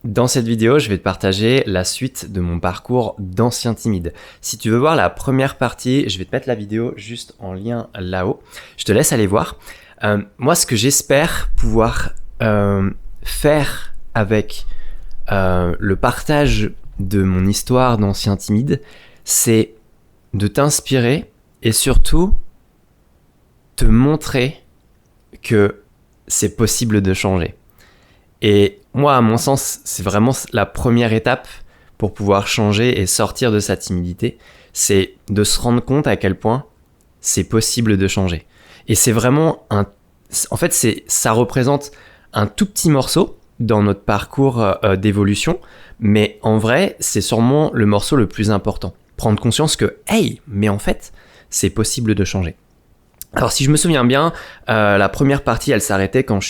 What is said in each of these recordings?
Dans cette vidéo, je vais te partager la suite de mon parcours d'ancien timide. Si tu veux voir la première partie, je vais te mettre la vidéo juste en lien là-haut. Je te laisse aller voir. Moi, ce que j'espère pouvoir faire avec le partage de mon histoire d'ancien timide, c'est de t'inspirer et surtout te montrer que c'est possible de changer. Et moi, à mon sens, c'est vraiment la première étape pour pouvoir changer et sortir de sa timidité, c'est de se rendre compte à quel point c'est possible de changer. Et c'est vraiment ça représente un tout petit morceau dans notre parcours d'évolution, mais en vrai, c'est sûrement le morceau le plus important. Prendre conscience que, hey, mais en fait, c'est possible de changer. Alors si je me souviens bien, la première partie elle s'arrêtait quand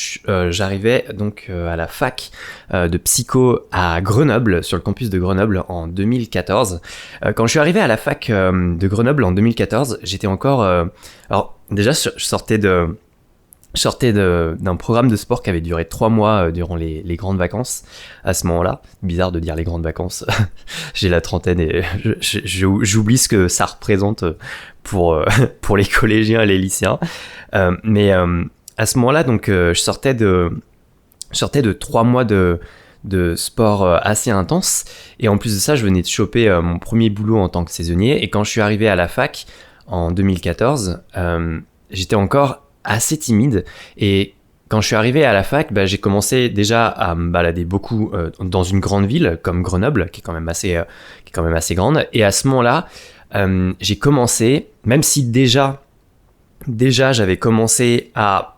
j'arrivais donc à la fac de psycho à Grenoble, sur le campus de Grenoble en 2014. Quand je suis arrivé à la fac de Grenoble en 2014, j'étais encore... alors déjà je sortais d'un programme de sport qui avait duré 3 mois durant les grandes vacances. À ce moment-là, bizarre de dire les grandes vacances, j'ai la trentaine et j'oublie ce que ça représente pour les collégiens et les lycéens. Mais à ce moment-là, donc, je sortais de 3 mois de sport assez intense. Et en plus de ça, je venais de choper mon premier boulot en tant que saisonnier. Et quand je suis arrivé à la fac en 2014, j'étais encore assez timide, et quand je suis arrivé à la fac, j'ai commencé déjà à me balader beaucoup dans une grande ville comme Grenoble, qui est quand même assez grande, et à ce moment-là, j'ai commencé, même si déjà j'avais commencé à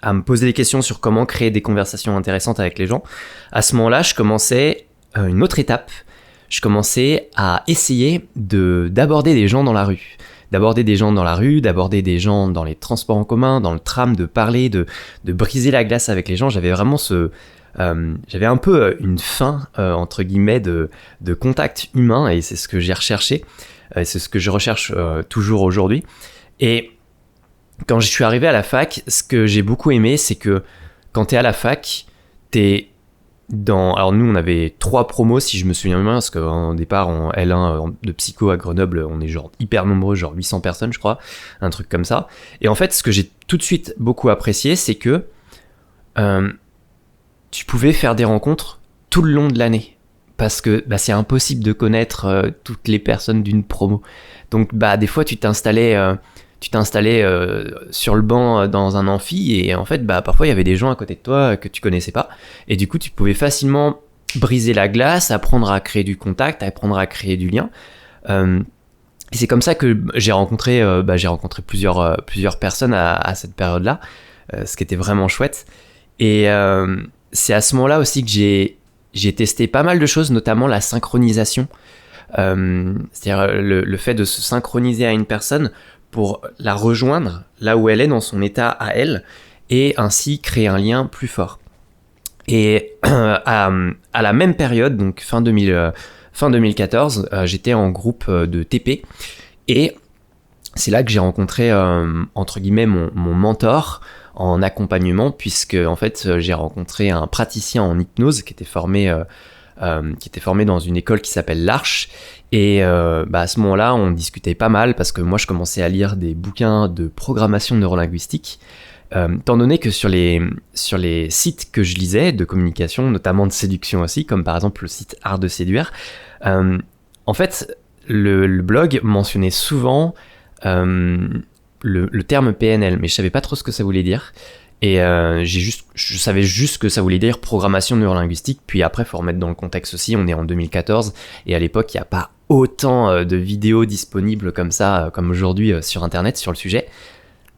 me poser des questions sur comment créer des conversations intéressantes avec les gens, à ce moment-là, je commençais une autre étape, je commençais à essayer d'aborder des gens dans la rue. D'aborder des gens dans les transports en commun, dans le tram, de parler, de briser la glace avec les gens. J'avais vraiment j'avais un peu une faim, entre guillemets, de contact humain, et c'est ce que j'ai recherché, et c'est ce que je recherche toujours aujourd'hui. Et quand je suis arrivé à la fac, ce que j'ai beaucoup aimé, c'est que quand t'es à la fac, alors nous on avait 3 promos si je me souviens bien, parce qu'au départ en L1 de psycho à Grenoble, on est genre hyper nombreux, genre 800 personnes je crois, un truc comme ça. Et en fait ce que j'ai tout de suite beaucoup apprécié, c'est que tu pouvais faire des rencontres tout le long de l'année, parce que c'est impossible de connaître toutes les personnes d'une promo. Donc des fois tu t'installais sur le banc dans un amphi, et en fait parfois il y avait des gens à côté de toi que tu connaissais pas, et du coup tu pouvais facilement briser la glace, apprendre à créer du contact, apprendre à créer du lien. Et c'est comme ça que j'ai rencontré plusieurs personnes à cette période-là, ce qui était vraiment chouette. Et c'est à ce moment-là aussi que j'ai testé pas mal de choses, notamment la synchronisation, c'est-à-dire le fait de se synchroniser à une personne pour la rejoindre là où elle est, dans son état à elle, et ainsi créer un lien plus fort. Et à la même période, donc fin 2014, j'étais en groupe de TP, et c'est là que j'ai rencontré entre guillemets mon mentor en accompagnement, puisque en fait j'ai rencontré un praticien en hypnose qui était formé dans une école qui s'appelle l'Arche. Et à ce moment-là, on discutait pas mal, parce que moi je commençais à lire des bouquins de programmation neurolinguistique, étant donné que sur les sites que je lisais de communication, notamment de séduction aussi, comme par exemple le site Art de séduire, en fait le blog mentionnait souvent le terme PNL, mais je savais pas trop ce que ça voulait dire. Et je savais juste que ça voulait dire programmation neurolinguistique. Puis après, faut remettre dans le contexte aussi, on est en 2014, et à l'époque il n'y a pas autant de vidéos disponibles comme ça, comme aujourd'hui sur internet sur le sujet.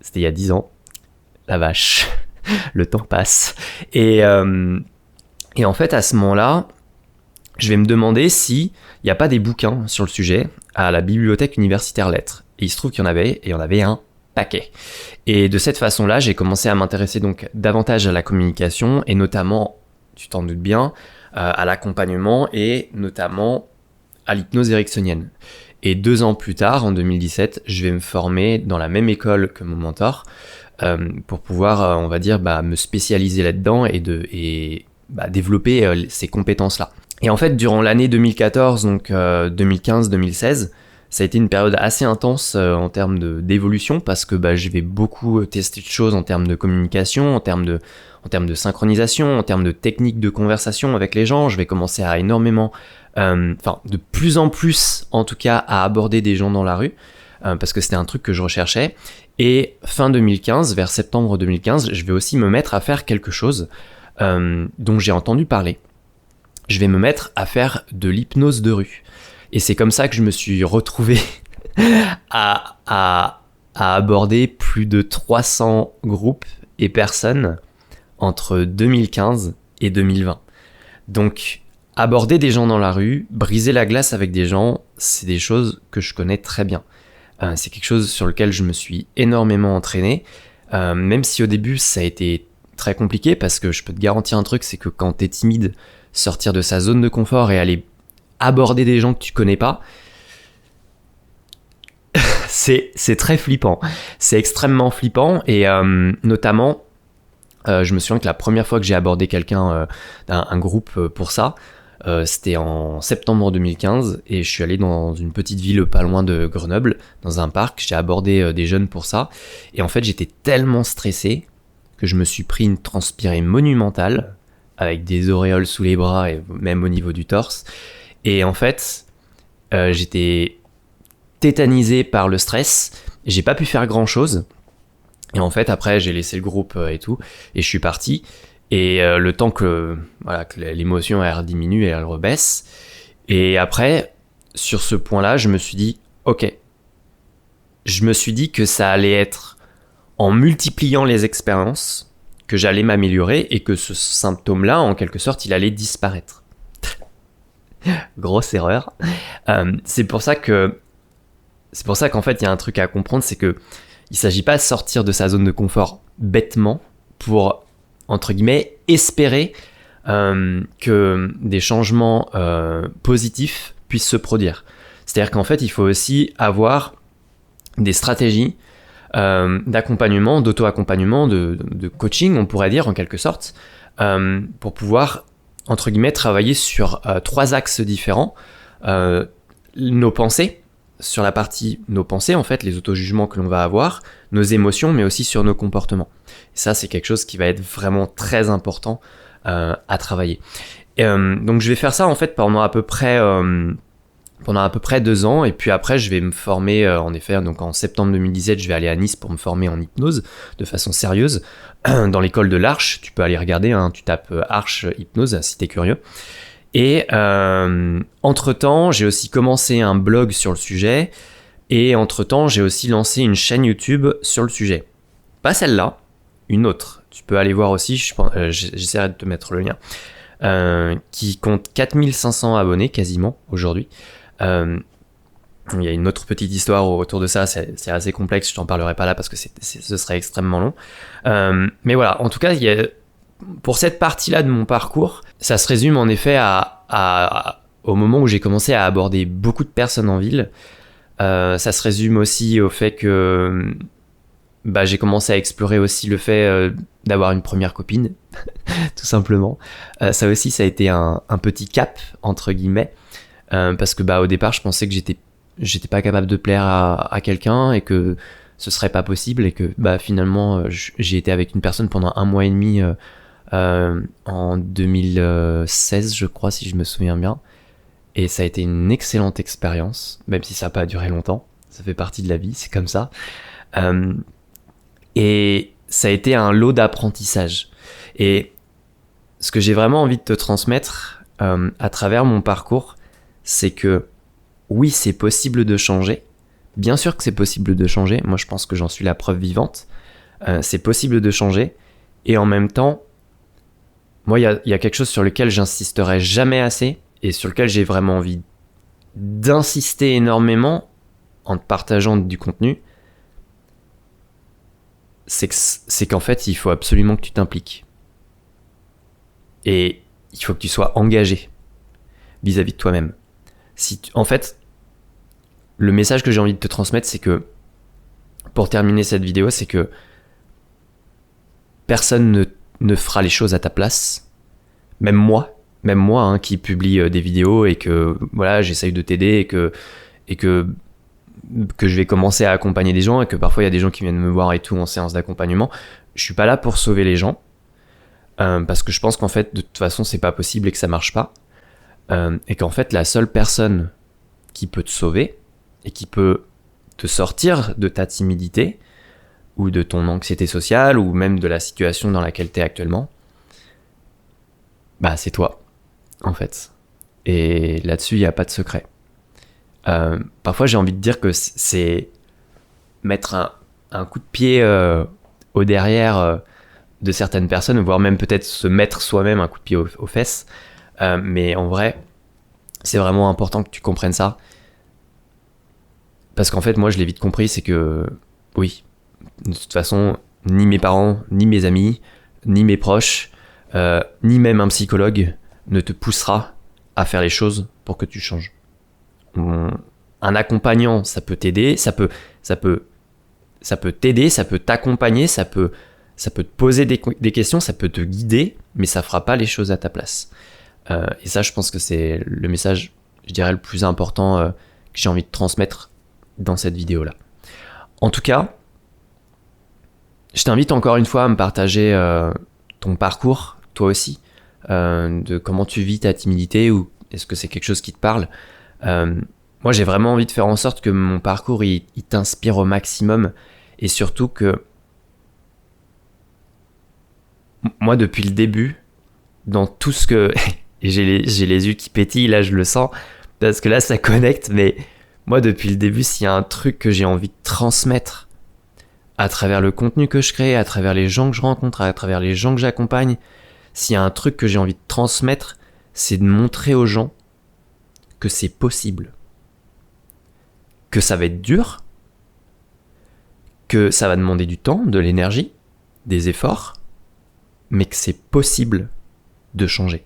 C'était il y a 10 ans, la vache, le temps passe. Et en fait à ce moment-là, je vais me demander s'il n'y a pas des bouquins sur le sujet à la bibliothèque universitaire Lettres. Et il se trouve qu'il y en avait, et il y en avait un paquet. Et de cette façon-là, j'ai commencé à m'intéresser donc davantage à la communication, et notamment, tu t'en doutes bien, à l'accompagnement, et notamment à l'hypnose ericksonienne. Et 2 ans plus tard, en 2017, je vais me former dans la même école que mon mentor, pour pouvoir, on va dire, me spécialiser là-dedans, et développer ces compétences-là. Et en fait, durant l'année 2014, donc 2015-2016, ça a été une période assez intense en termes d'évolution parce que je vais beaucoup tester de choses en termes de communication, en termes de synchronisation, en termes de technique de conversation avec les gens. Je vais commencer à énormément, de plus en plus en tout cas, à aborder des gens dans la rue parce que c'était un truc que je recherchais. Et fin 2015, vers septembre 2015, je vais aussi me mettre à faire quelque chose dont j'ai entendu parler. Je vais me mettre à faire de l'hypnose de rue. Et c'est comme ça que je me suis retrouvé à aborder plus de 300 groupes et personnes entre 2015 et 2020. Donc, aborder des gens dans la rue, briser la glace avec des gens, c'est des choses que je connais très bien. C'est quelque chose sur lequel je me suis énormément entraîné, même si au début ça a été très compliqué, parce que je peux te garantir un truc, c'est que quand t'es timide, sortir de sa zone de confort et aller aborder des gens que tu connais pas, c'est très flippant. C'est extrêmement flippant, et notamment, je me souviens que la première fois que j'ai abordé quelqu'un, un groupe pour ça, c'était en septembre 2015, et je suis allé dans une petite ville pas loin de Grenoble, dans un parc. J'ai abordé des jeunes pour ça, et en fait j'étais tellement stressé que je me suis pris une transpirée monumentale, avec des auréoles sous les bras et même au niveau du torse. Et en fait, j'étais tétanisé par le stress, j'ai pas pu faire grand chose. Et en fait, après, j'ai laissé le groupe et tout, et je suis parti. Et le temps que l'émotion elle diminue et elle rebaisse. Et après, sur ce point-là, je me suis dit, ok. Je me suis dit que ça allait être en multipliant les expériences que j'allais m'améliorer et que ce symptôme-là, en quelque sorte, il allait disparaître. Grosse erreur. C'est pour ça qu'en fait, il y a un truc à comprendre, c'est que il s'agit pas de sortir de sa zone de confort bêtement pour, entre guillemets, espérer que des changements positifs puissent se produire. C'est-à-dire qu'en fait, il faut aussi avoir des stratégies d'accompagnement, d'auto-accompagnement, de coaching, on pourrait dire en quelque sorte, pour pouvoir, entre guillemets, travailler sur 3 axes différents. Nos pensées, sur la partie nos pensées, en fait, les auto-jugements que l'on va avoir, nos émotions, mais aussi sur nos comportements. Et ça, c'est quelque chose qui va être vraiment très important à travailler. Donc je vais faire ça en fait pendant à peu près 2 ans, et puis après je vais me former en effet. Donc en septembre 2017, je vais aller à Nice pour me former en hypnose de façon sérieuse dans l'école de l'Arche. Tu peux aller regarder, hein, tu tapes Arche hypnose si t'es curieux. Et entre-temps, j'ai aussi commencé un blog sur le sujet, et entre-temps, j'ai aussi lancé une chaîne YouTube sur le sujet. Pas celle-là, une autre. Tu peux aller voir aussi, j'essaierai de te mettre le lien, qui compte 4500 abonnés quasiment aujourd'hui. Il y a une autre petite histoire autour de ça, c'est assez complexe, je t'en parlerai pas là parce que ce serait extrêmement long. Mais voilà, en tout cas, pour cette partie-là de mon parcours, ça se résume en effet au moment où j'ai commencé à aborder beaucoup de personnes en ville. Ça se résume aussi au fait que j'ai commencé à explorer aussi le fait d'avoir une première copine, tout simplement. Ça aussi, ça a été un petit cap, entre guillemets, parce que au départ, je pensais que j'étais pas capable de plaire à quelqu'un et que ce serait pas possible, et que finalement, j'ai été avec une personne pendant 1 mois et demi en 2016, je crois, si je me souviens bien. Et ça a été une excellente expérience, même si ça n'a pas duré longtemps. Ça fait partie de la vie, c'est comme ça. Et ça a été un lot d'apprentissage. Et ce que j'ai vraiment envie de te transmettre à travers mon parcours, c'est que oui, c'est possible de changer. Bien sûr que c'est possible de changer. Moi, je pense que j'en suis la preuve vivante. C'est possible de changer. Et en même temps, moi, il y a quelque chose sur lequel j'insisterai jamais assez, et sur lequel j'ai vraiment envie d'insister énormément en te partageant du contenu. C'est qu'en fait, il faut absolument que tu t'impliques. Et il faut que tu sois engagé vis-à-vis de toi-même. En fait, le message que j'ai envie de te transmettre, c'est que, pour terminer cette vidéo, c'est que personne ne fera les choses à ta place, même moi hein, qui publie des vidéos et que voilà, j'essaye de t'aider et que je vais commencer à accompagner des gens et que parfois il y a des gens qui viennent me voir et tout en séance d'accompagnement. Je suis pas là pour sauver les gens parce que je pense qu'en fait de toute façon c'est pas possible et que ça marche pas et qu'en fait la seule personne qui peut te sauver et qui peut te sortir de ta timidité ou de ton anxiété sociale ou même de la situation dans laquelle tu es actuellement, bah c'est toi en fait. Et là-dessus il n'y a pas de secret. Parfois j'ai envie de dire que c'est mettre un coup de pied au derrière de certaines personnes, voire même peut-être se mettre soi-même un coup de pied aux fesses. Mais en vrai, c'est vraiment important que tu comprennes ça. Parce qu'en fait, moi je l'ai vite compris, c'est que oui, de toute façon, ni mes parents, ni mes amis, ni mes proches, ni même un psychologue ne te poussera à faire les choses pour que tu changes. Un accompagnant, ça peut t'aider, ça peut t'aider, ça peut t'accompagner, ça peut te poser des questions, ça peut te guider, mais ça fera pas les choses à ta place. Et ça, je pense que c'est le message, je dirais, le plus important que j'ai envie de transmettre dans cette vidéo-là. En tout cas, je t'invite encore une fois à me partager ton parcours, toi aussi, de comment tu vis ta timidité ou est-ce que c'est quelque chose qui te parle. Moi, j'ai vraiment envie de faire en sorte que mon parcours, il t'inspire au maximum et surtout que moi, depuis le début, dans tout ce que... et j'ai les yeux qui pétillent, là, je le sens, parce que là, ça connecte, mais moi, depuis le début, s'il y a un truc que j'ai envie de transmettre à travers le contenu que je crée, à travers les gens que je rencontre, à travers les gens que j'accompagne, s'il y a un truc que j'ai envie de transmettre, c'est de montrer aux gens que c'est possible. Que ça va être dur, que ça va demander du temps, de l'énergie, des efforts, mais que c'est possible de changer.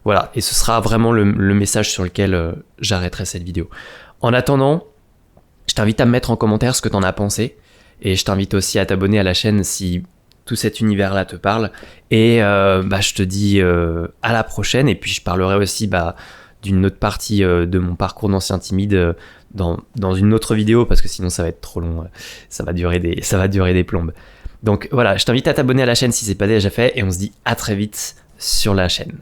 Voilà, et ce sera vraiment le message sur lequel j'arrêterai cette vidéo. En attendant, je t'invite à me mettre en commentaire ce que t'en as pensé, et je t'invite aussi à t'abonner à la chaîne si tout cet univers-là te parle, et je te dis à la prochaine, et puis je parlerai aussi d'une autre partie de mon parcours d'ancien timide dans une autre vidéo, parce que sinon ça va être trop long, ça va durer des plombes. Donc voilà, je t'invite à t'abonner à la chaîne si c'est pas déjà fait, et on se dit à très vite sur la chaîne.